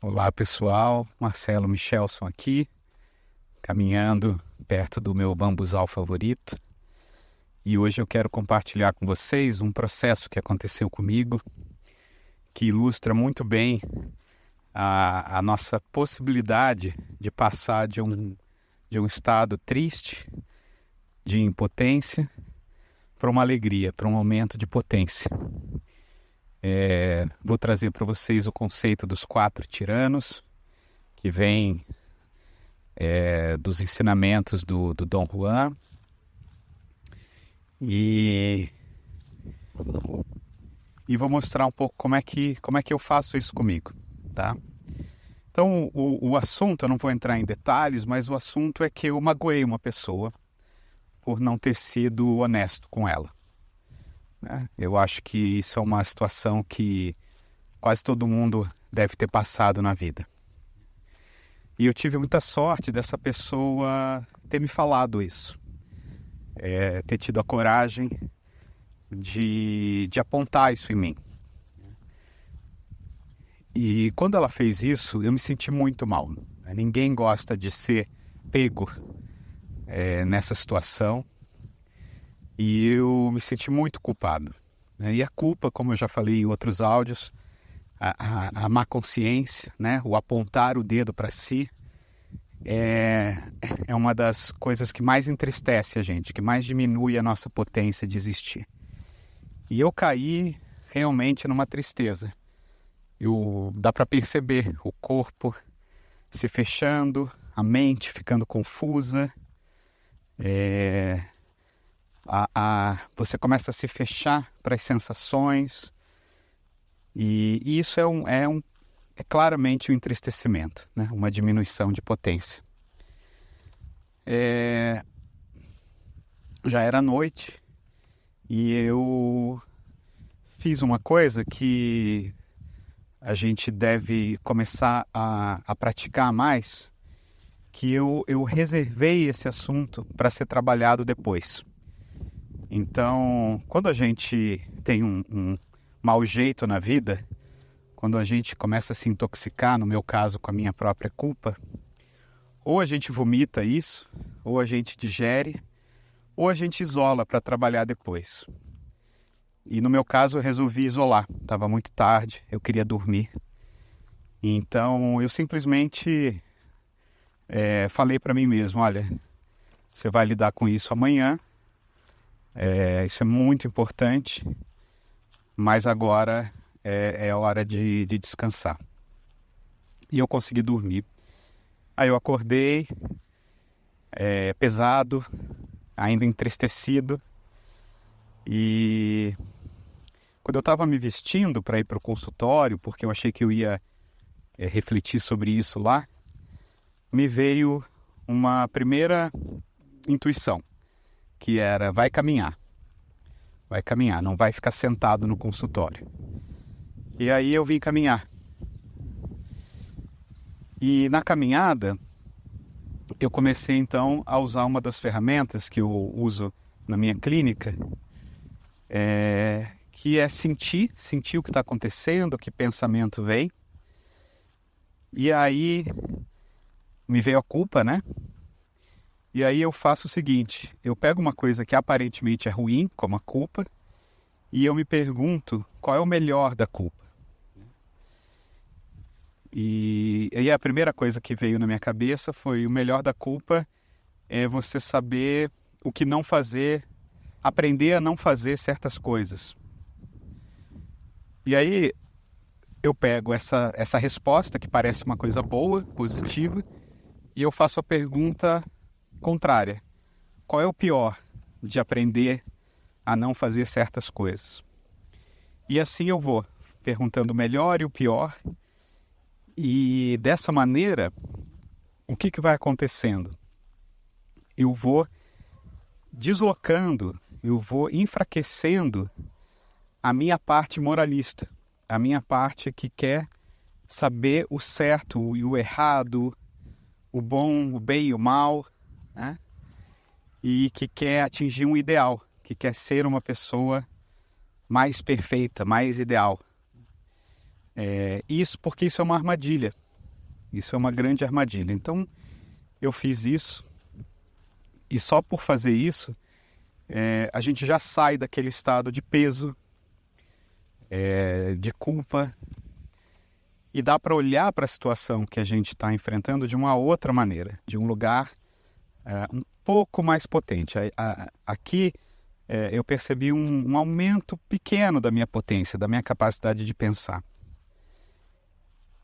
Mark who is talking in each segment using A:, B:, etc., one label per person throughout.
A: Olá pessoal, Marcelo Michelson aqui, caminhando perto do meu bambuzal favorito. E hoje eu quero compartilhar com vocês um processo que aconteceu comigo, que ilustra muito bem a nossa possibilidade de passar de um estado triste, de impotência, para uma alegria, para um momento de potência. Vou trazer para vocês o conceito dos 4 tiranos, que vem dos ensinamentos do Dom Juan, e vou mostrar um pouco como é que eu faço isso comigo, tá? Então, o assunto, eu não vou entrar em detalhes, mas o assunto é que eu magoei uma pessoa por não ter sido honesto com ela. Eu acho que isso é uma situação que quase todo mundo deve ter passado na vida. E eu tive muita sorte dessa pessoa ter me falado isso. Ter tido a coragem de apontar isso em mim. E quando ela fez isso, eu me senti muito mal. Ninguém gosta de ser pego nessa situação. E eu me senti muito culpado. E a culpa, como eu já falei em outros áudios, a má consciência, né? O apontar o dedo para si, é uma das coisas que mais entristece a gente, que mais diminui a nossa potência de existir. E eu caí realmente numa tristeza. Dá para perceber o corpo se fechando, a mente ficando confusa, você começa a se fechar para as sensações, e isso é claramente um entristecimento, né? Uma diminuição de potência. Já era noite e eu fiz uma coisa que a gente deve começar a praticar mais, que eu reservei esse assunto para ser trabalhado depois. Então, quando a gente tem um mau jeito na vida, quando a gente começa a se intoxicar, no meu caso com a minha própria culpa, ou a gente vomita isso, ou a gente digere, ou a gente isola para trabalhar depois. E no meu caso eu resolvi isolar, estava muito tarde, eu queria dormir. Então eu simplesmente falei para mim mesmo, olha, você vai lidar com isso amanhã, isso é muito importante, mas agora é hora de descansar. E eu consegui dormir. Aí eu acordei, pesado, ainda entristecido, e quando eu estava me vestindo para ir para o consultório, porque eu achei que eu ia refletir sobre isso lá, me veio uma primeira intuição, que era, vai caminhar, não vai ficar sentado no consultório. E aí eu vim caminhar. E na caminhada, eu comecei então a usar uma das ferramentas que eu uso na minha clínica, que é sentir o que está acontecendo, que pensamento vem. E aí me veio a culpa, né? E aí eu faço o seguinte, eu pego uma coisa que aparentemente é ruim, como a culpa, e eu me pergunto qual é o melhor da culpa. E aí a primeira coisa que veio na minha cabeça foi, o melhor da culpa é você saber o que não fazer, aprender a não fazer certas coisas. E aí eu pego essa resposta, que parece uma coisa boa, positiva, e eu faço a pergunta contrária. Qual é o pior de aprender a não fazer certas coisas? E assim eu vou perguntando o melhor e o pior. E dessa maneira, o que vai acontecendo? Eu vou deslocando, eu vou enfraquecendo a minha parte moralista, a minha parte que quer saber o certo e o errado, o bom, o bem e o mal, né? E que quer atingir um ideal, que quer ser uma pessoa mais perfeita, mais ideal. Porque isso é uma armadilha. Isso é uma grande armadilha. Então, eu fiz isso, e só por fazer isso, a gente já sai daquele estado de peso, de culpa, e dá para olhar para a situação que a gente está enfrentando de uma outra maneira, de um lugar um pouco mais potente. Aqui eu percebi um aumento pequeno da minha potência, da minha capacidade de pensar.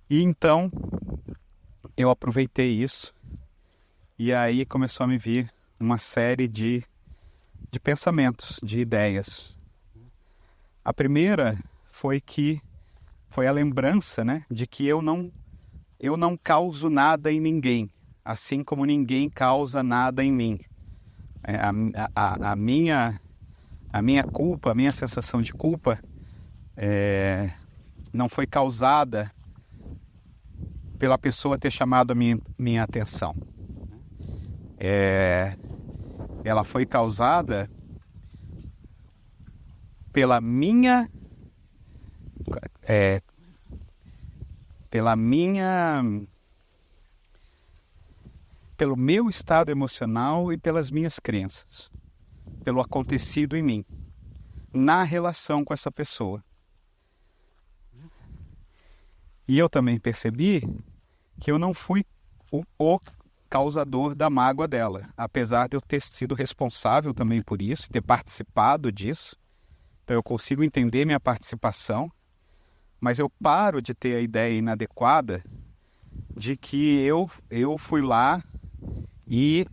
A: E então eu aproveitei isso, e aí começou a me vir uma série de pensamentos, de ideias. A primeira foi a lembrança, né, de que eu não causo nada em ninguém, assim como ninguém causa nada em mim. A minha culpa, a minha sensação de culpa não foi causada pela pessoa ter chamado a minha atenção. Ela foi causada pelo meu estado emocional e pelas minhas crenças, pelo acontecido em mim, na relação com essa pessoa. E eu também percebi que eu não fui o causador da mágoa dela, apesar de eu ter sido responsável também por isso, ter participado disso. Então eu consigo entender minha participação, mas eu paro de ter a ideia inadequada de que eu fui lá e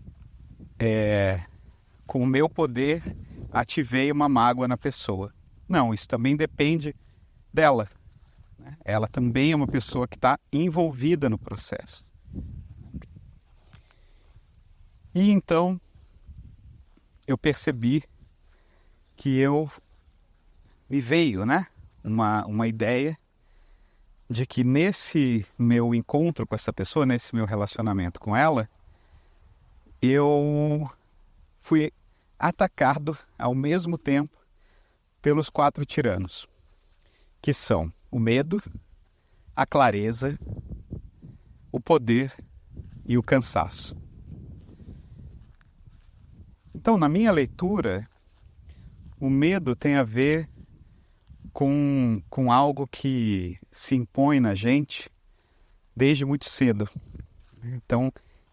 A: com o meu poder ativei uma mágoa na pessoa. Não, isso também depende dela. Ela também é uma pessoa que está envolvida no processo. E então eu percebi que me veio, né, uma ideia de que nesse meu encontro com essa pessoa, nesse meu relacionamento com ela, eu fui atacado ao mesmo tempo pelos 4 tiranos, que são o medo, a clareza, o poder e o cansaço. Então, na minha leitura, o medo tem a ver com algo que se impõe na gente desde muito cedo. Então,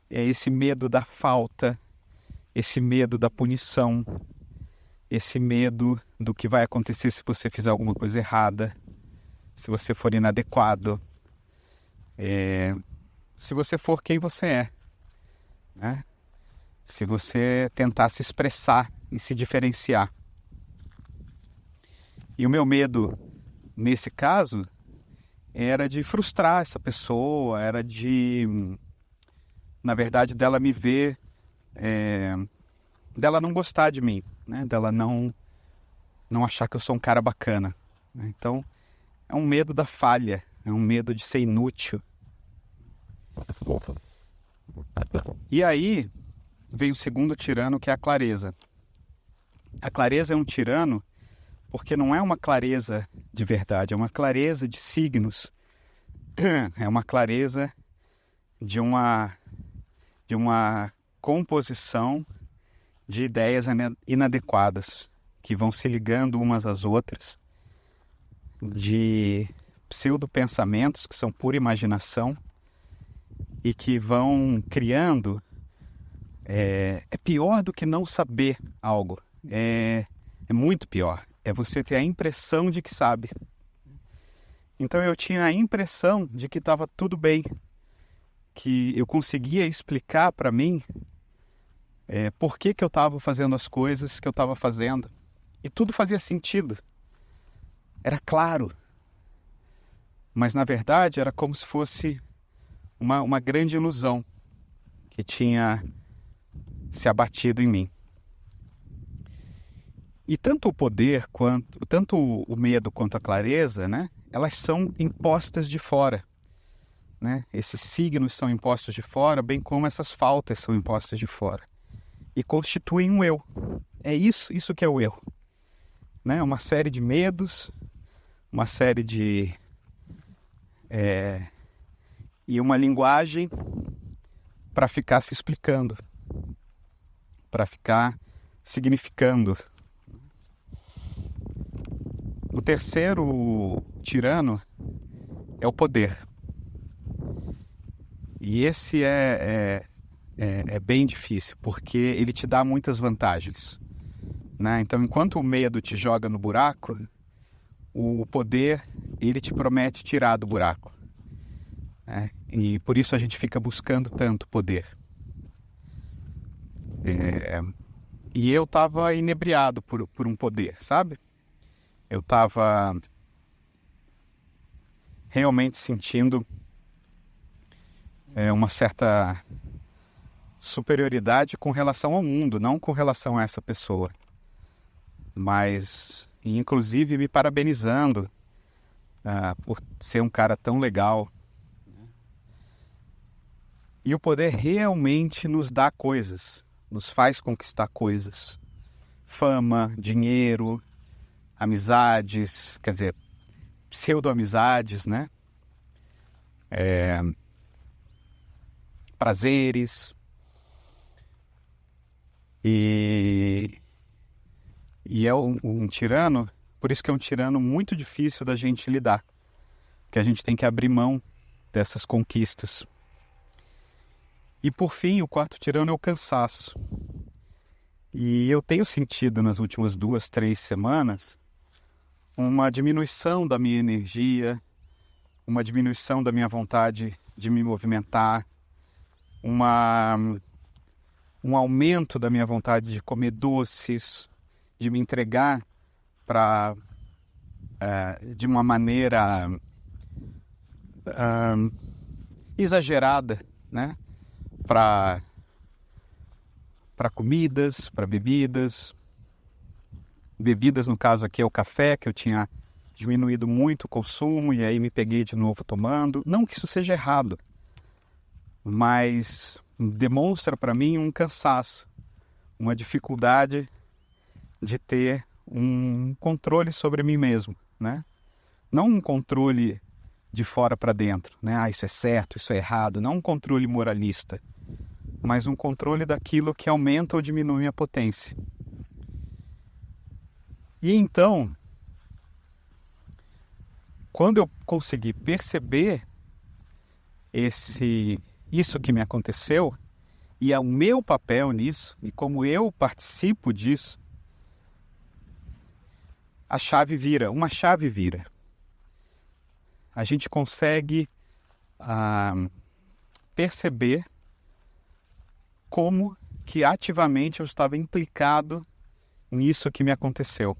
A: é esse medo da falta, esse medo da punição, esse medo do que vai acontecer se você fizer alguma coisa errada, se você for inadequado, se você for quem você é, né? Se você tentar se expressar e se diferenciar. E o meu medo, nesse caso, era de frustrar essa pessoa, era de, na verdade, dela me ver, dela não gostar de mim, né? Dela não achar que eu sou um cara bacana, né? Então, é um medo da falha, é um medo de ser inútil. E aí veio o segundo tirano, que é a clareza. A clareza é um tirano porque não é uma clareza de verdade, é uma clareza de signos. É uma clareza de uma composição de ideias inadequadas, que vão se ligando umas às outras, de pseudo-pensamentos que são pura imaginação e que vão criando... É pior do que não saber algo. É muito pior. É você ter a impressão de que sabe. Então eu tinha a impressão de que estava tudo bem, que eu conseguia explicar para mim por que eu estava fazendo as coisas que eu estava fazendo. E tudo fazia sentido. Era claro. Mas na verdade era como se fosse uma grande ilusão que tinha se abatido em mim. E tanto o poder, tanto o medo quanto a clareza, né, elas são impostas de fora, né? Esses signos são impostos de fora, bem como essas faltas são impostas de fora. E constituem um eu. É isso que é o eu. Né? Uma série de medos, uma série de e uma linguagem para ficar se explicando, para ficar significando. O terceiro tirano é o poder. E esse é bem difícil, porque ele te dá muitas vantagens, né? Então, enquanto o medo te joga no buraco, o poder, ele te promete tirar do buraco, né? E por isso a gente fica buscando tanto poder. E eu estava inebriado por um poder, sabe? Eu estava realmente sentindo uma certa superioridade com relação ao mundo, não com relação a essa pessoa, mas inclusive me parabenizando por ser um cara tão legal. E o poder realmente nos dá coisas, nos faz conquistar coisas. Fama, dinheiro, amizades, quer dizer, pseudo-amizades, né? Prazeres. E é um tirano, por isso que é um tirano muito difícil da gente lidar, que a gente tem que abrir mão dessas conquistas. E por fim, o quarto tirano é o cansaço. E eu tenho sentido nas últimas 2, 3 semanas uma diminuição da minha energia, uma diminuição da minha vontade de me movimentar, um aumento da minha vontade de comer doces, de me entregar de uma maneira exagerada, né? Para comidas, para bebidas. Bebidas, no caso aqui, é o café, que eu tinha diminuído muito o consumo e aí me peguei de novo tomando. Não que isso seja errado, mas demonstra para mim um cansaço, uma dificuldade de ter um controle sobre mim mesmo, né? Não um controle de fora para dentro, né? Isso é certo, isso é errado, não um controle moralista, mas um controle daquilo que aumenta ou diminui a potência. E então, quando eu consegui perceber isso que me aconteceu, e é o meu papel nisso, e como eu participo disso, uma chave vira. A gente consegue perceber como que ativamente eu estava implicado nisso que me aconteceu.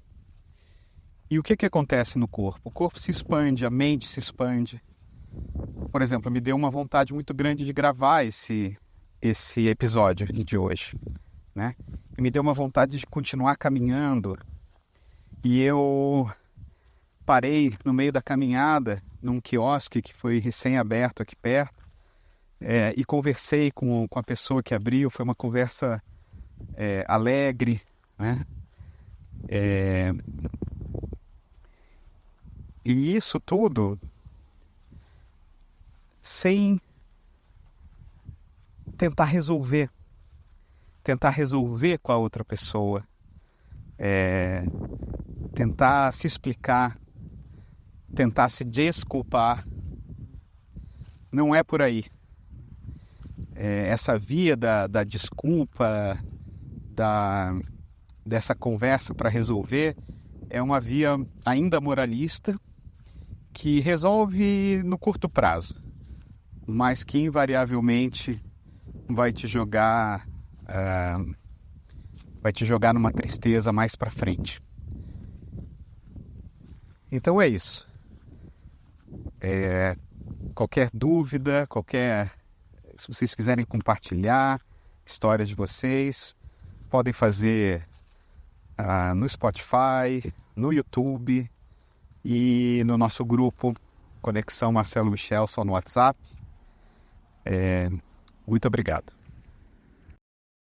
A: E o que acontece no corpo? O corpo se expande, a mente se expande. Por exemplo, me deu uma vontade muito grande de gravar esse episódio de hoje, né? E me deu uma vontade de continuar caminhando. E eu parei no meio da caminhada, num quiosque que foi recém-aberto aqui perto, e conversei com a pessoa que abriu. Foi uma conversa alegre, né? E isso tudo sem tentar resolver com a outra pessoa, tentar se explicar, tentar se desculpar. Não é por aí. Essa via da desculpa, dessa conversa para resolver, é uma via ainda moralista, que resolve no curto prazo, mas que invariavelmente vai te jogar numa tristeza mais para frente. Então é isso. Qualquer dúvida, se vocês quiserem compartilhar histórias de vocês, podem fazer no Spotify, no YouTube e no nosso grupo Conexão Marcelo Michelson no WhatsApp. Muito obrigado.